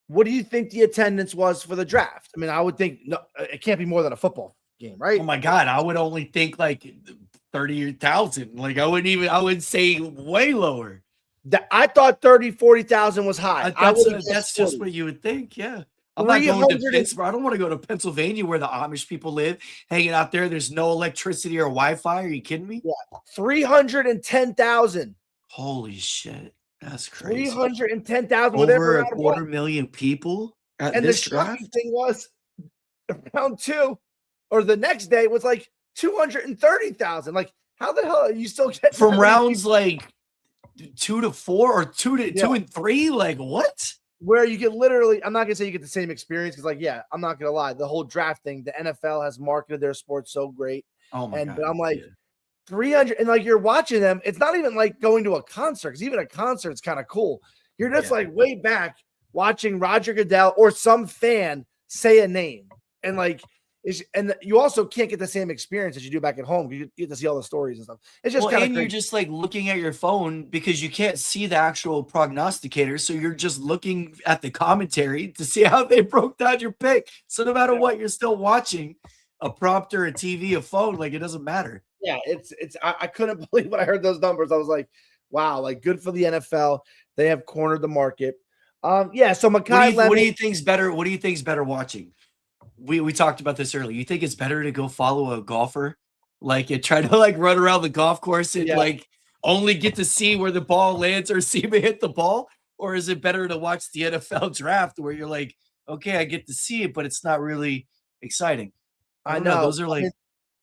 What do you think the attendance was for the draft? I mean, I would think no, it can't be more than a football game, right? Oh my God, I would only think like 30,000. Like I would say way lower. I thought 30, 40,000 was high. That's just what you would think. Yeah. I'm not going to 300 Pittsburgh. I don't want to go to Pennsylvania where the Amish people live, hanging out there. There's no electricity or Wi-Fi. Are you kidding me? 310,000. Holy shit. That's crazy. 310,000 Over a quarter million people at and this the draft. shocking thing was round 2 or the next day was like 230,000. Like, how the hell are you still getting From rounds like 2 to 4 or 2 to 2 Yeah. and 3? Like what? where you get literally, I'm not gonna say you get the same experience because, like, yeah, I'm not gonna lie, the whole draft thing, the NFL has marketed their sport so great, Oh my God. but I'm like yeah. 300, and like you're watching them. It's not even like going to a concert because even a concert's kind of cool. You're just Yeah. like way back watching Roger Goodell or some fan say a name, and like. And you also can't get the same experience as you do back at home. You get to see all the stories and stuff. It's just Well, kind of and you're just like looking at your phone because you can't see the actual prognosticator. So you're just looking at the commentary to see how they broke down your pick. So no matter what, you're still watching a prompter, a TV, a phone. Like it doesn't matter. yeah, I couldn't believe when I heard those numbers. I was like, wow, like good for the NFL. They have cornered the market. Yeah. So Mekhi Lemon. What do you think's better? What do you think's better watching? We talked about this earlier. You think it's better to go follow a golfer, like and try to like run around the golf course and like only get to see where the ball lands or see me hit the ball, or is it better to watch the NFL draft where you're like, okay, I get to see it, but it's not really exciting. I don't know. Those are like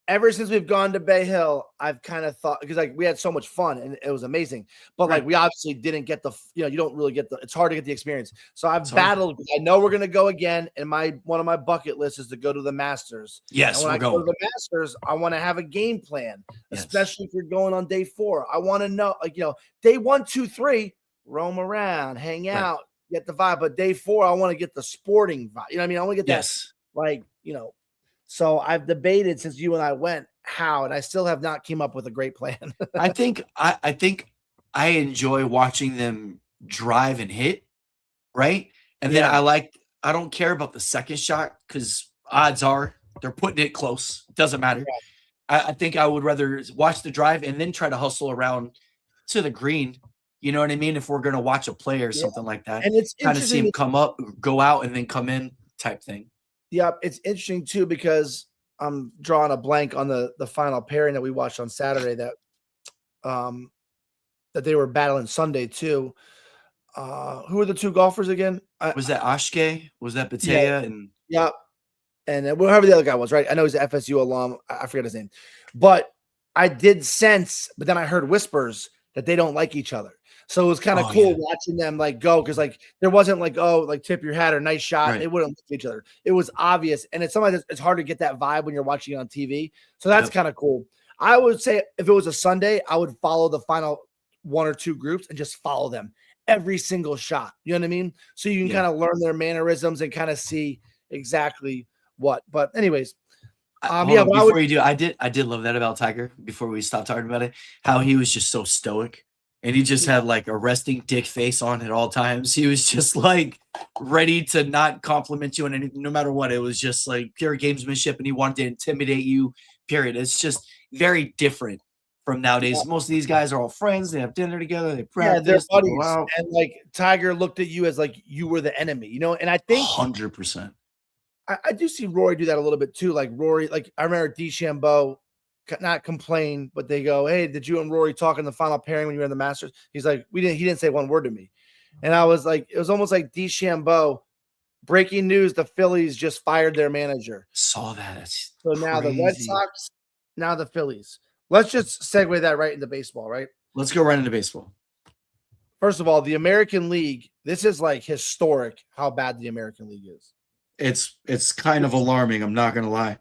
Ever since we've gone to Bay Hill, I've kind of thought because like we had so much fun and it was amazing, but like we obviously didn't get you don't really get it's hard to get the experience. So I've battled. I know we're gonna go again, and one of my bucket lists is to go to the Masters. Yes, and when we're I going. go to the Masters, I want to have a game plan, especially if you're going on day 4. I want to know, like day 1, 2, 3, roam around, hang out, get the vibe. But day 4, I want to get the sporting vibe. You know what I mean? I want to get that, like So I've debated since you and I went how, and I still have not came up with a great plan. I think I enjoy watching them drive and hit, right? And then I don't care about the second shot because odds are they're putting it close. It doesn't matter. I think I would rather watch the drive and then try to hustle around to the green. You know what I mean? If we're gonna watch a play or something like that, and it's kind of see him come up, go out, and then come in type thing. Yeah, it's interesting too because I'm drawing a blank on the final pairing that we watched on Saturday that they were battling Sunday too. Who were the two golfers again? Was that Ashke? Was that Batea? And and whoever the other guy was, right? I know he's an FSU alum. I forget his name, but I did sense. But then I heard whispers that they don't like each other. So it was kind of cool watching them like go because like there wasn't like like tip your hat or nice shot. They wouldn't look at each other. It was obvious, and it's something it's hard to get that vibe when you're watching it on TV. So that's kind of cool. I would say if it was a Sunday, I would follow the final 1 or 2 groups and just follow them every single shot. You know what I mean? So you can kind of learn their mannerisms and kind of see exactly what. But anyways, before you do, I did love that about Tiger. Before we stop talking about it, how he was just so stoic. And he just had like a resting dick face on at all times. He was just like ready to not compliment you on anything, no matter what. It was just like pure gamesmanship, and he wanted to intimidate you. Period. It's just very different from nowadays. Most of these guys are all friends. They have dinner together. They practice. they're They go buddies. out. And like Tiger looked at you as like you were the enemy, you know. And I think 100%. I do see Rory do that a little bit too. Like Rory, like I remember DeChambeau not complain, but they go, "Hey, did you and Rory talk in the final pairing when you were in the Masters?" He's like, "We didn't." He didn't say one word to me, and I was like, it was almost like DeChambeau. Breaking news: the Phillies just fired their manager. Saw that. That's so now the Red Sox, now the Phillies. Let's just segue that right into baseball, right? Let's go right into baseball. First of all, the American League. This is like historic how bad the American League is. It's kind of alarming. I'm not gonna lie.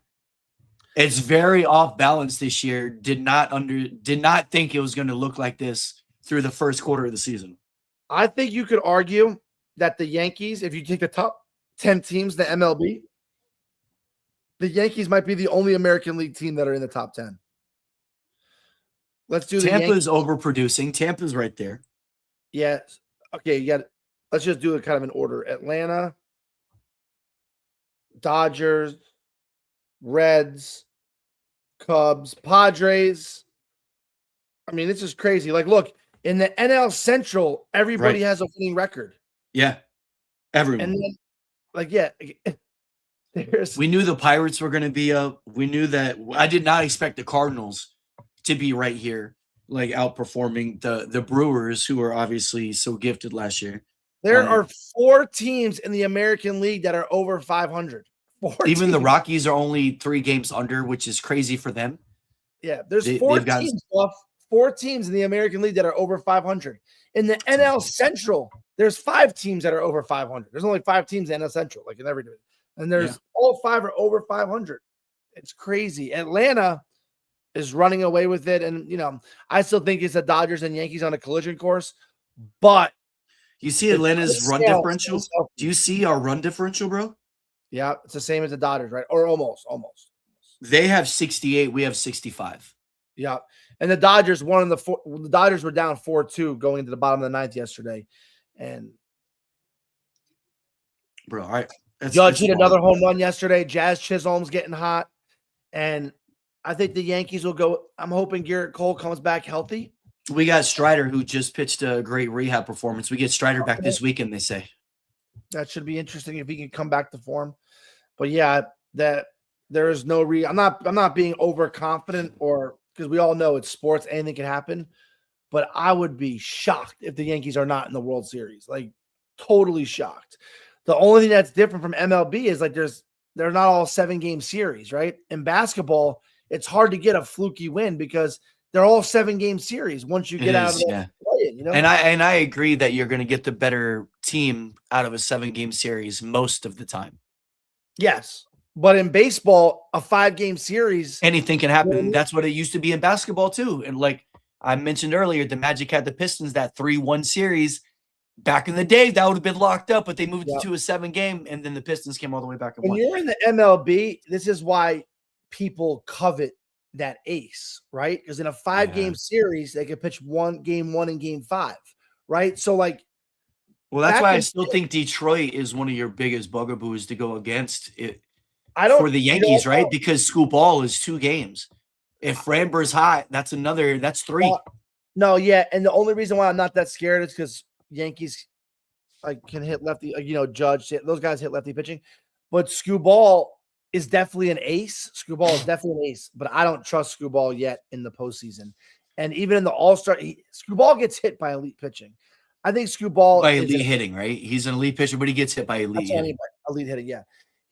It's very off balance this year. Did not think it was going to look like this through the first quarter of the season. I think you could argue that the Yankees, if you take the top 10 teams, the MLB, the Yankees might be the only American League team that are in the top 10. Let's do Tampa's overproducing. Tampa's right there. Yeah. Okay, you got. Let's just do it kind of in order. Atlanta, Dodgers, Reds, Cubs, Padres. I mean, this is crazy. Like, look, in the NL Central, everybody has a winning record. Yeah. Everyone. And then, like, yeah. We knew the Pirates were going to be up. We knew that. I did not expect the Cardinals to be right here, like outperforming the Brewers, who were obviously so gifted last year. There are 4 teams in the American League that are over 500. Even the Rockies are only 3 games under, which is crazy for them. Yeah, there's 4 teams in the American League that are over 500. In the NL Central, there's 5 teams that are over 500. There's only 5 teams in NL Central, like in every division. And there's all 5 are over 500. It's crazy. Atlanta is running away with it. And, you know, I still think it's the Dodgers and Yankees on a collision course. But you see Atlanta's run differential? Do you see our run differential, bro? Yeah, it's the same as the Dodgers, right? Or almost. They have 68. We have 65. Yeah. And the Dodgers the Dodgers were down 4-2 going into the bottom of the 9th yesterday. And bro, Judge hit another home run yesterday. Jazz Chisholm's getting hot. And I think the Yankees will go. I'm hoping Garrett Cole comes back healthy. We got Strider, who just pitched a great rehab performance. We get Strider back this weekend, they say. That should be interesting if he can come back to form. But yeah, that there is no I'm not being overconfident, or because we all know it's sports, anything can happen. But I would be shocked if the Yankees are not in the World Series. Like, totally shocked. The only thing that's different from MLB is like they're not all 7-game series, right? In basketball, it's hard to get a fluky win because they're all 7-game series once you get out of the play-in, you know? And I agree that you're going to get the better team out of a 7-game series most of the time. Yes. But in baseball, a 5-game series, anything can happen. That's what it used to be in basketball too. And like I mentioned earlier, the Magic had the Pistons, that 3-1 series. Back in the day, that would have been locked up, but they moved it to a 7-game, and then the Pistons came all the way back and won. When you're in the MLB, this is why people covet that ace, right? Because in a 5-game series, they could pitch game 1 and game 5, right? So, like, well, that's why I still think Detroit is one of your biggest bugaboos to go against it for the Yankees, right? Because Scoop Ball is 2 games. If Framber's hot, that's 3. No, yeah, and the only reason why I'm not that scared is because Yankees can hit lefty, Judge, those guys hit lefty pitching, but Skubal is definitely an ace. Skubal is definitely an ace, but I don't trust Skubal yet in the postseason. And even in the All-Star, Skubal gets hit by elite pitching. I think Skubal by elite hitting, right? He's an elite pitcher, but he gets hit by elite hitting. Elite hitting, yeah.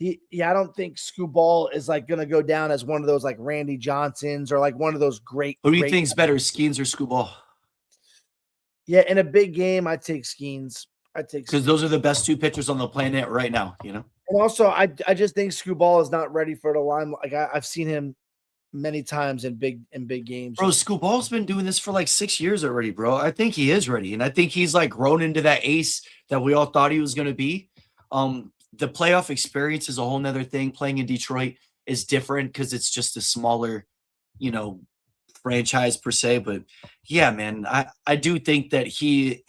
I don't think Skubal is like going to go down as one of those like Randy Johnsons or like one of those great. Who do you think's better, Skeens or Skubal? Yeah, in a big game, I'd take Skeens. Because those are the best 2 pitchers on the planet right now, you know? And also, I just think Skubal is not ready for the line. Like, I've seen him many times in big games. Bro, Skubal's been doing this for like 6 years already, bro. I think he is ready. And I think he's like grown into that ace that we all thought he was going to be. The playoff experience is a whole nother thing. Playing in Detroit is different because it's just a smaller, franchise per se, but yeah, man, I do think that he's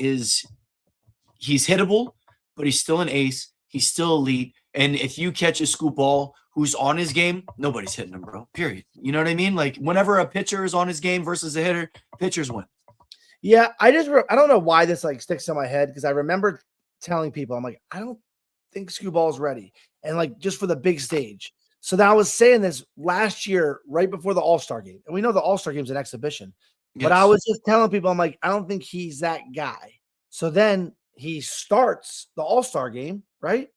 hittable, but he's still an ace. He's still elite. And if you catch a scoop ball who's on his game, nobody's hitting him, bro. Period. You know what I mean? Like whenever a pitcher is on his game versus a hitter, pitchers win. Yeah, I don't know why this like sticks in my head because I remember telling people, I'm like, I don't think scoop ball's ready. And like just for the big stage. So then I was saying this last year, right before the All-Star game. And we know the All-Star game is an exhibition. But I was just telling people, I'm like, I don't think he's that guy. So then he starts the All-Star game, right?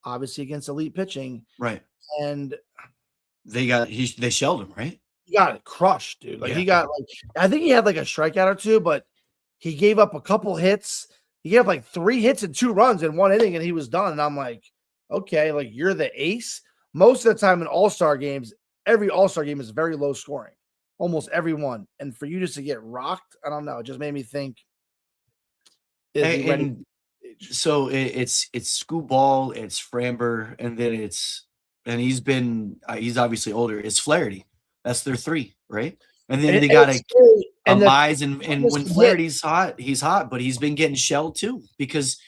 Obviously against elite pitching. Right. And they shelled him, right? he got it crushed, dude. Like he got like I think he had like a strikeout or two, but he gave up a couple hits. He gave up like 3 hits and 2 runs in 1 inning, and he was done. And I'm like, okay, like you're the ace. Most of the time in all-star games, every all-star game is very low scoring, almost every one. And for you just to get rocked, I don't know. It just made me think. So it's Scoop Ball, it's Framber, and then he's obviously older. It's Flaherty. That's their 3, right? And then they got a Mize, and when Flaherty's hot, he's hot, but he's been getting shelled too because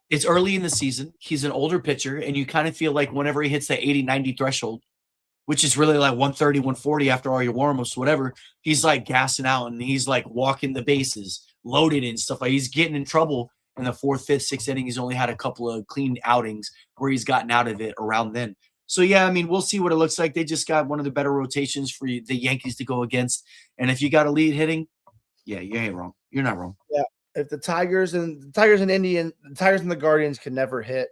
it's early in the season. He's an older pitcher, and you kind of feel like whenever he hits the 80, 90 threshold, which is really like 130, 140 after all your warm-ups, whatever, he's like gassing out and he's like walking the bases, loaded and stuff. Like he's getting in trouble in the 4th, 5th, 6th inning. He's only had a couple of clean outings where he's gotten out of it around then. So, yeah, I mean, we'll see what it looks like. They just got one of the better rotations for the Yankees to go against. And if you got a lead hitting, yeah, you ain't wrong. You're not wrong. Yeah. If the Tigers and the Guardians can never hit,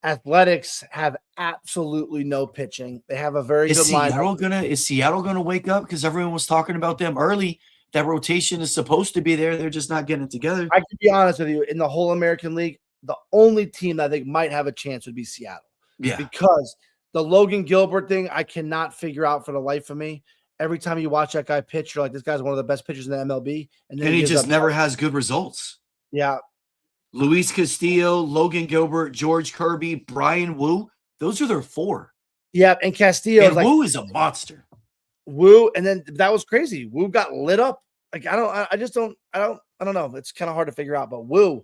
Athletics have absolutely no pitching. They have a very good lineup. Is Seattle gonna wake up? Because everyone was talking about them early. That rotation is supposed to be there. They're just not getting it together. I can be honest with you. In the whole American League, the only team that I think might have a chance would be Seattle. Yeah. Because the Logan Gilbert thing, I cannot figure out for the life of me. Every time you watch that guy pitch, you're like, this guy's one of the best pitchers in the MLB. And he just never has good results. Yeah. Luis Castillo, Logan Gilbert, George Kirby, Brian Wu. Those are their 4. Yeah, and Castillo and Wu is a monster. Wu, and then that was crazy. Wu got lit up. Like I don't know. It's kind of hard to figure out. But Wu,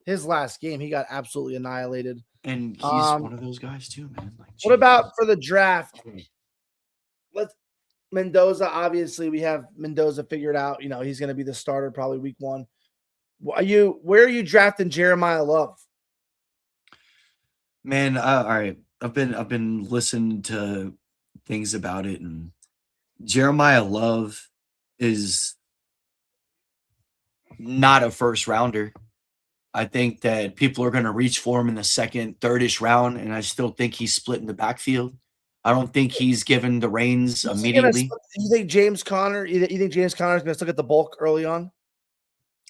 his last game, he got absolutely annihilated. And he's one of those guys too, man. Like, what about for the draft? Let's Mendoza. Obviously, we have Mendoza figured out. You know, he's going to be the starter probably week 1. Where are you drafting Jeremiah Love? Man, all right. I've been listening to things about it, and Jeremiah Love is not a first rounder. I think that people are going to reach for him in the 2nd, 3rd-ish round, and I still think he's split in the backfield. I don't think he's given the reins immediately. You think James Conner? You think James Conner is going to still get the bulk early on?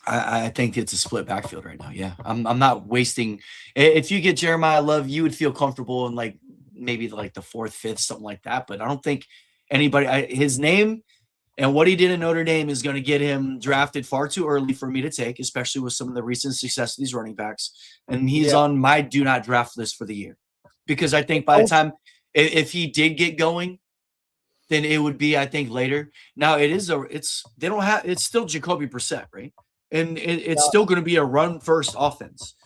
I think it's a split backfield right now. Yeah, I'm not wasting. If you get Jeremiah Love, you would feel comfortable in like maybe like the 4th, 5th, something like that. But I don't think anybody. His name and what he did in Notre Dame is going to get him drafted far too early for me to take, especially with some of the recent success of these running backs. And he's on my do not draft list for the year because I think by the time if he did get going, then it would be I think later. Now it's still Jacoby Brissett, right? And it's still going to be a run-first offense.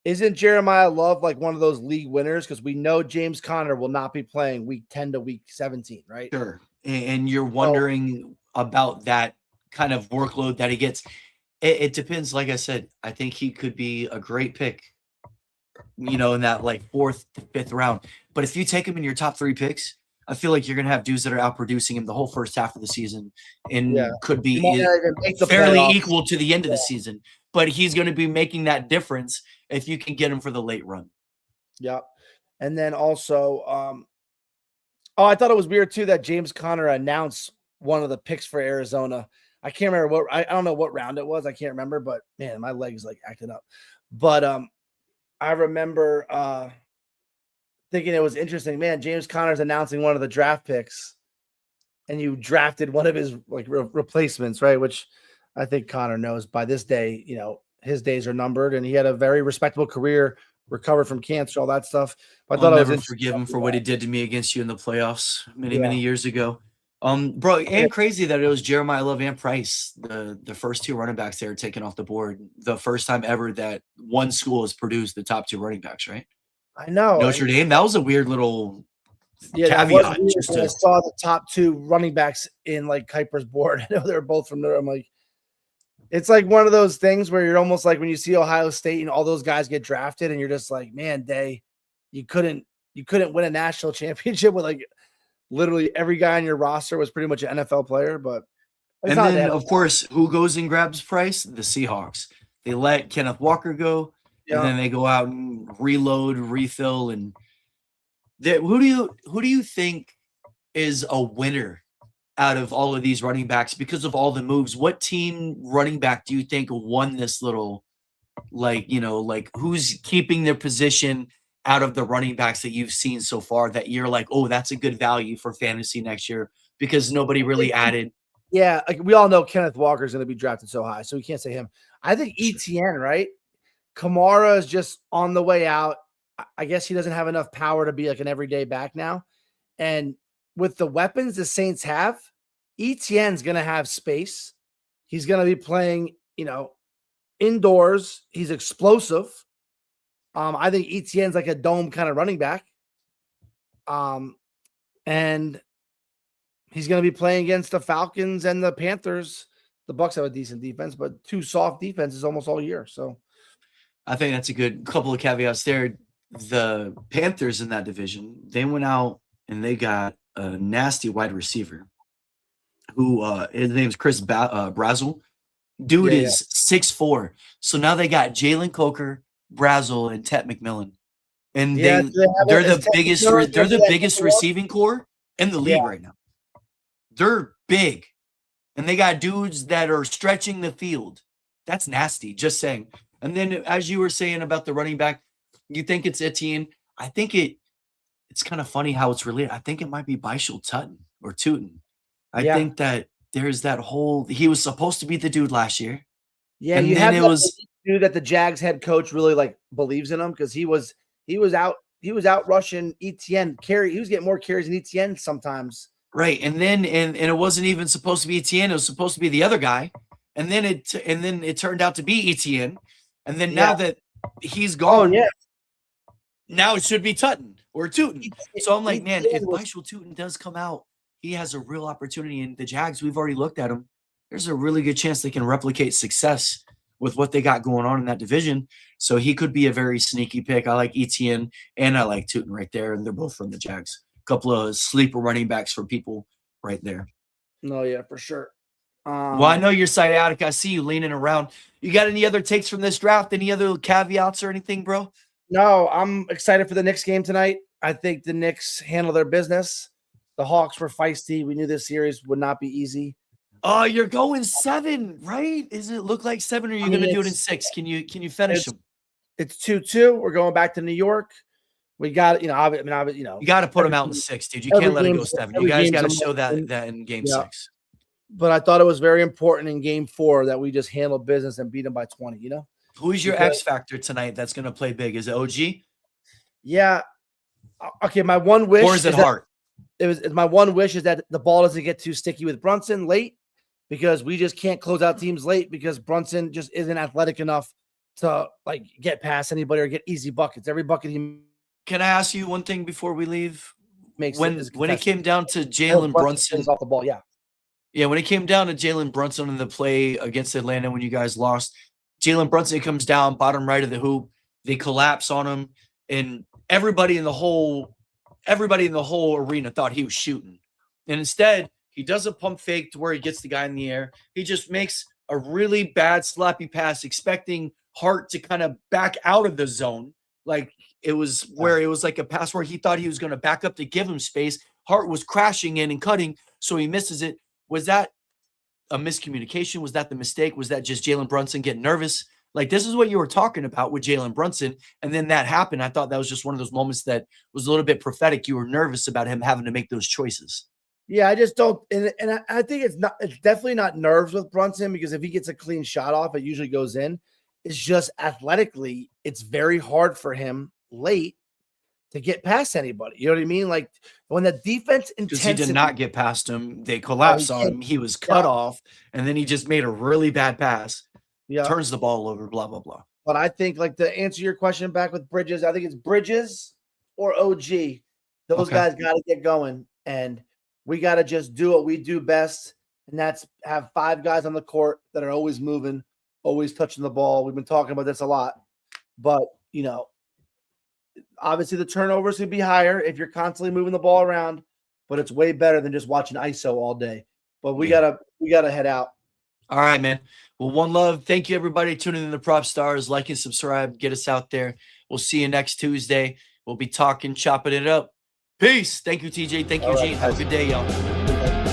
Isn't Jeremiah Love like one of those league winners? Because we know James Conner will not be playing week 10 to week 17, right? Sure. And you're wondering about that kind of workload that he gets. It depends. Like I said, I think he could be a great pick, you know, in that like 4th to 5th round. But if you take him in your top 3 picks, I feel like you're going to have dudes that are outproducing him the whole first half of the season and could be fairly equal to the end of the season. But he's going to be making that difference if you can get him for the late run. Yeah. And then also, I thought it was weird too that James Conner announced one of the picks for Arizona. I can't remember I don't know what round it was. I can't remember, but man, my leg's like acting up. But I remember thinking it was interesting, man. James Conner's announcing one of the draft picks, and you drafted one of his like replacements, right? Which I think Conner knows by this day, you know, his days are numbered, and he had a very respectable career, recovered from cancer, all that stuff. But I'll never forgive him for what he did to me against you in the playoffs many years ago. Bro, and crazy that it was Jeremiah Love and Price, the first two running backs they were taken off the board. The first time ever that one school has produced the top two running backs, right? I know. Notre Dame. That was a weird little That was caveat. weird Just when I to saw the top two running backs in like Kuiper's board. I know they're both from there. I'm like, it's like one of those things where you're almost like when you see Ohio State and all those guys get drafted, and you're just like, man, you couldn't win a national championship with like literally every guy on your roster was pretty much an NFL player. But and then of course, who goes and grabs Price? The Seahawks. They let Kenneth Walker go, and then they go out and reload, refill, and who do you think is a winner out of all of these running backs because of all the moves? What team running back do you think won this little, like who's keeping their position out of the running backs that you've seen so far that you're like, oh, that's a good value for fantasy next year because nobody really added? Yeah, like we all know Kenneth Walker is going to be drafted so high, so we can't say him. I think ETN, right? Kamara is just on the way out. I guess he doesn't have enough power to be like an everyday back now. And with the weapons the Saints have, ETN's going to have space. He's going to be playing, indoors. He's explosive. I think ETN's like a dome kind of running back. And he's going to be playing against the Falcons and the Panthers. The Bucs have a decent defense, but two soft defenses almost all year. So I think that's a good couple of caveats there. The Panthers in that division, they went out and they got a nasty wide receiver who his name's Chris Brazzell. Dude is 6'4". So now they got Jalen Coker, Brazzell, and Tet McMillan. And they're the biggest receiving core in the league right now. They're big. And they got dudes that are stretching the field. That's nasty, just saying. And then as you were saying about the running back, you think it's Etienne. I think it's kind of funny how it's related. I think it might be Bishal Tutton or Tootin. I think that there's that whole, he was supposed to be the dude last year. Yeah, and you have that dude that the Jags head coach really like believes in him because he was out rushing Etienne. He was getting more carries than Etienne sometimes. Right. And then and it wasn't even supposed to be Etienne, it was supposed to be the other guy. And then it turned out to be Etienne. And then now that he's gone, now it should be Tutton or Tootin. So I'm like, man, if Bishal Tootin does come out, he has a real opportunity. And the Jags, we've already looked at him. There's a really good chance they can replicate success with what they got going on in that division. So he could be a very sneaky pick. I like Etienne and I like Tootin right there. And they're both from the Jags. A couple of sleeper running backs for people right there. No, yeah, for sure. Well, I know you're sciatic. I see you leaning around. You got any other takes from this draft? Any other caveats or anything, bro? No, I'm excited for the Knicks game tonight. I think the Knicks handle their business. The Hawks were feisty. We knew this series would not be easy. Oh, you're going 7, right? Does it look like 7, or are you going to do it in 6? Can you finish them? It's 2-2. We're going back to New York. We got, you got to put them out in 6, dude. You can't let it go 7. You guys got to show that in game 6. But I thought it was very important in game 4 that we just handle business and beat them by 20, Who's your X factor tonight that's going to play big? Is it OG? Yeah. Okay, my one wish. Or is it Hart? My one wish is that the ball doesn't get too sticky with Brunson late because we just can't close out teams late because Brunson just isn't athletic enough to like get past anybody or get easy buckets. Every bucket he. Can I ask you one thing before we leave? When it came down to Jalen Brunson off the ball, yeah, when it came down to Jalen Brunson in the play against Atlanta when you guys lost, Jalen Brunson comes down bottom right of the hoop. They collapse on him, and everybody in the whole arena thought he was shooting. And instead, he does a pump fake to where he gets the guy in the air. He just makes a really bad sloppy pass, expecting Hart to kind of back out of the zone. Like it was like a pass where he thought he was going to back up to give him space. Hart was crashing in and cutting, so he misses it. Was that a miscommunication? Was that the mistake? Was that just Jalen Brunson getting nervous? Like, this is what you were talking about with Jalen Brunson, and then that happened. I thought that was just one of those moments that was a little bit prophetic. You were nervous about him having to make those choices. Yeah, I just don't, and I think it's definitely not nerves with Brunson because if he gets a clean shot off, it usually goes in. It's just athletically, it's very hard for him late to get past anybody. You know what I mean? Like when the defense Because he intensity, did not get past him. They collapsed on him. He was cut off, and then he just made a really bad pass. yeah. Turns the ball over, blah, blah, blah. But I think, like, to answer your question back with Bridges, I think it's Bridges or OG. Those guys got to get going, and we got to just do what we do best, and that's have 5 guys on the court that are always moving, always touching the ball. We've been talking about this a lot, but, you know, obviously the turnovers would be higher if you're constantly moving the ball around, but it's way better than just watching ISO all day. But we gotta head out. All right, man. Well, one love. Thank you, everybody, tuning in to Prop Stars. Like and subscribe. Get us out there. We'll see you next Tuesday. We'll be talking, chopping it up. Peace. Thank you, TJ. Thank you, Gene. Have a good day, y'all.